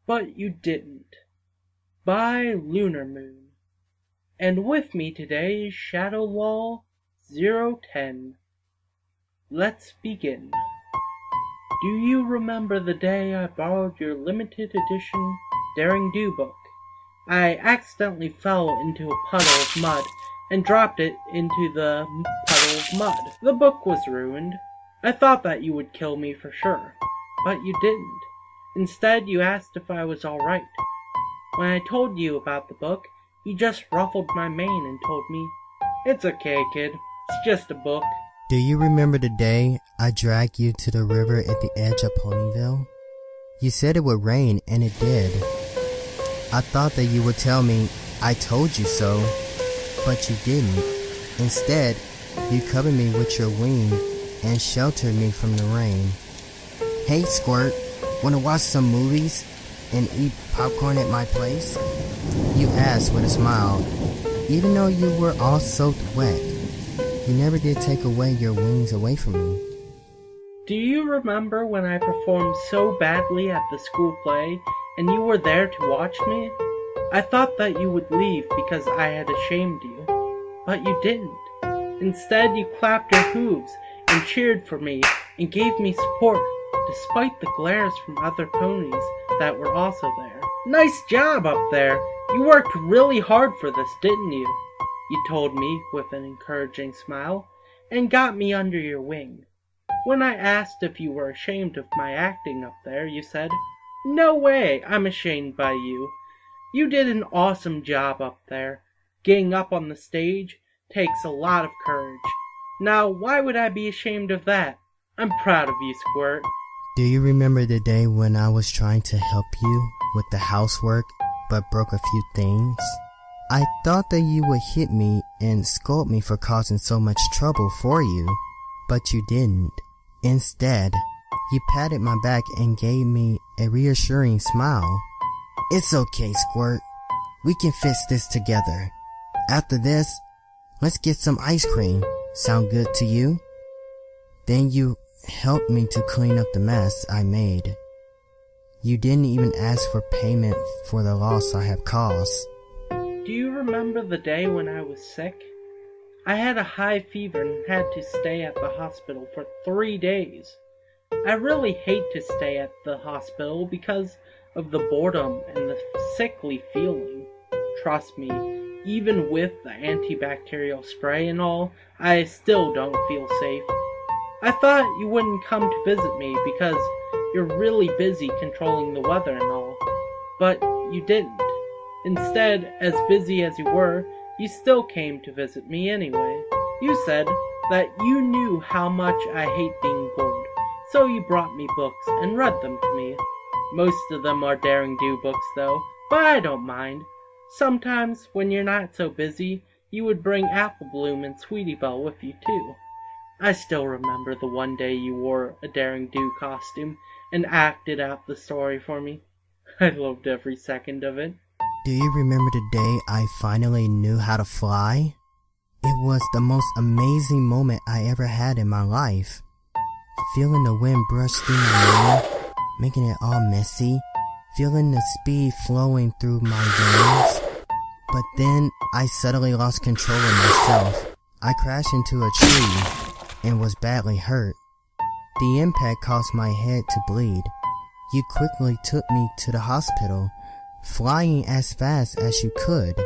But You Didn't, by Lunarmoon. And with me today is Shadow Law010. Let's begin. Do you remember the day I borrowed your limited edition Daring Do book? I accidentally fell into a puddle of mud and dropped it into the puddle of mud. The book was ruined. I thought that you would kill me for sure, but you didn't. Instead, you asked if I was alright. When I told you about the book, you just ruffled my mane and told me, "It's okay, kid. It's just a book." Do you remember the day I dragged you to the river at the edge of Ponyville? You said it would rain, and it did. I thought that you would tell me, "I told you so," but you didn't. Instead, you covered me with your wing and sheltered me from the rain. "Hey, Squirt, wanna watch some movies and eat popcorn at my place?" You asked with a smile, even though you were all soaked wet. You never did take away your wings away from me. Do you remember when I performed so badly at the school play and you were there to watch me? I thought that you would leave because I had ashamed you, but you didn't. Instead, you clapped your hooves and cheered for me and gave me support, despite the glares from other ponies that were also there. "Nice job up there! You worked really hard for this, didn't you?" You told me with an encouraging smile, and got me under your wing. When I asked if you were ashamed of my acting up there, you said, "No way, I'm ashamed by you. You did an awesome job up there. Getting up on the stage takes a lot of courage. Now, why would I be ashamed of that? I'm proud of you, Squirt." Do you remember the day when I was trying to help you with the housework, but broke a few things? I thought that you would hit me and scold me for causing so much trouble for you, but you didn't. Instead, you patted my back and gave me a reassuring smile. "It's okay, Squirt. We can fix this together. After this, let's get some ice cream. Sound good to you?" Then you helped me to clean up the mess I made. You didn't even ask for payment for the loss I have caused. Do you remember the day when I was sick? I had a high fever and had to stay at the hospital for 3 days. I really hate to stay at the hospital because of the boredom and the sickly feeling. Trust me, even with the antibacterial spray and all, I still don't feel safe. I thought you wouldn't come to visit me because you're really busy controlling the weather and all, but you didn't. Instead, as busy as you were, you still came to visit me anyway. You said that you knew how much I hate being bored, so you brought me books and read them to me. Most of them are Daring Do books though, but I don't mind. Sometimes, when you're not so busy, you would bring Apple Bloom and Sweetie Belle with you too. I still remember the one day you wore a Daring Do costume and acted out the story for me. I loved every second of it. Do you remember the day I finally knew how to fly? It was the most amazing moment I ever had in my life. Feeling the wind brush through my hair, making it all messy, feeling the speed flowing through my veins. But then I suddenly lost control of myself. I crashed into a tree and was badly hurt. The impact caused my head to bleed. You quickly took me to the hospital, flying as fast as you could.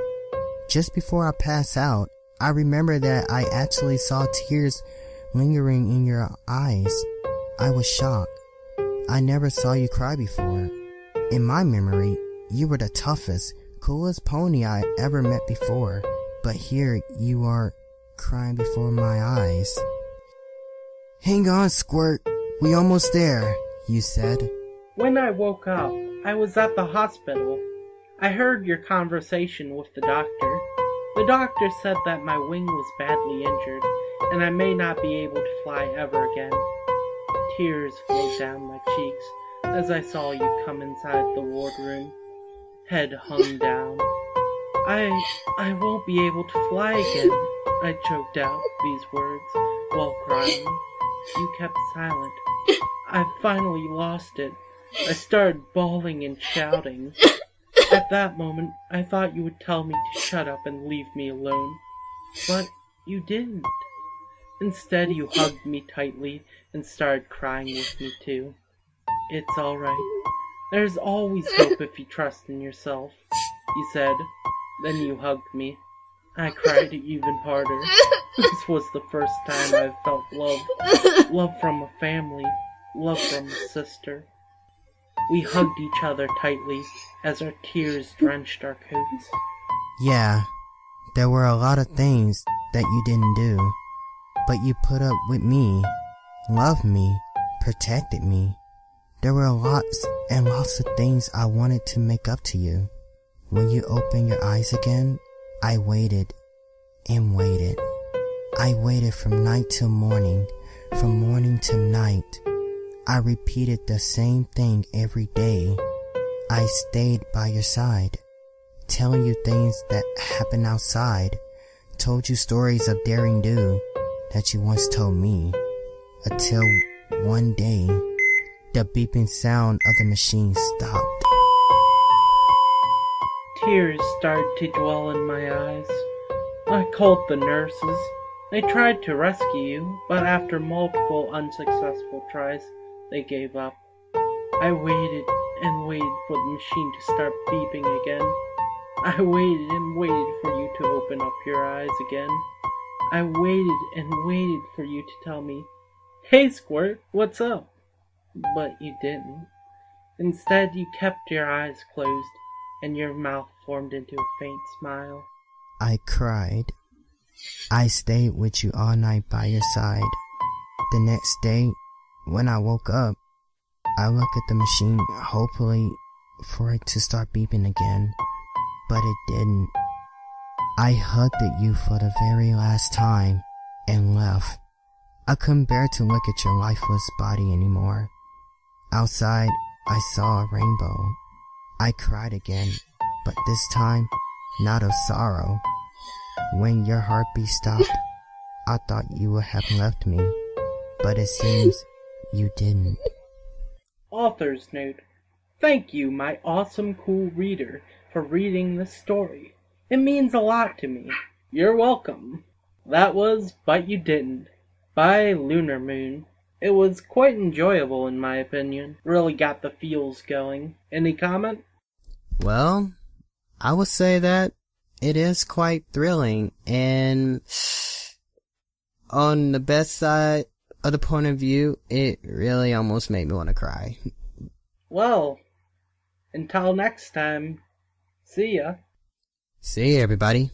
Just before I passed out, I remember that I actually saw tears lingering in your eyes. I was shocked. I never saw you cry before. In my memory, you were the toughest, coolest pony I ever met before, but here you are crying before my eyes. "Hang on, Squirt, we almost there," you said. When I woke up, I was at the hospital. I heard your conversation with the doctor. The doctor said that my wing was badly injured, and I may not be able to fly ever again. Tears flowed down my cheeks as I saw you come inside the ward room, head hung down. I won't be able to fly again," I choked out these words while crying. You kept silent. "I finally lost it. I started bawling and shouting. At that moment, I thought you would tell me to shut up and leave me alone. But you didn't. Instead, you hugged me tightly and started crying with me too. It's alright. There's always hope if you trust in yourself, you said. Then you hugged me. I cried even harder. This was the first time I felt love. Love from a family. Love from a sister. We hugged each other tightly as our tears drenched our coats. Yeah, there were a lot of things that you didn't do, but you put up with me, loved me, protected me. There were lots and lots of things I wanted to make up to you. When you opened your eyes again, I waited and waited. I waited from night till morning, from morning to night. I repeated the same thing every day. I stayed by your side, telling you things that happened outside, told you stories of daring do that you once told me, until one day, the beeping sound of the machine stopped. Tears started to dwell in my eyes. I called the nurses. They tried to rescue you, but after multiple unsuccessful tries, they gave up. I waited and waited for the machine to start beeping again. I waited and waited for you to open up your eyes again. I waited and waited for you to tell me, "Hey Squirt, what's up?" But you didn't. Instead, you kept your eyes closed, and your mouth formed into a faint smile. I cried. I stayed with you all night by your side. The next day, when I woke up, I looked at the machine, hopefully for it to start beeping again, but it didn't. I hugged at you for the very last time and left. I couldn't bear to look at your lifeless body anymore. Outside, I saw a rainbow. I cried again, but this time, not of sorrow. When your heartbeat stopped, I thought you would have left me, but it seems you didn't. Author's note. Thank you, my awesome cool reader, for reading this story. It means a lot to me. You're welcome. That was But You Didn't by Lunarmoon. It was quite enjoyable in my opinion. Really got the feels going. Any comment? Well, I would say that it is quite thrilling, and on the best side of the point of view, it really almost made me want to cry. Well, until next time, see ya. See ya, everybody.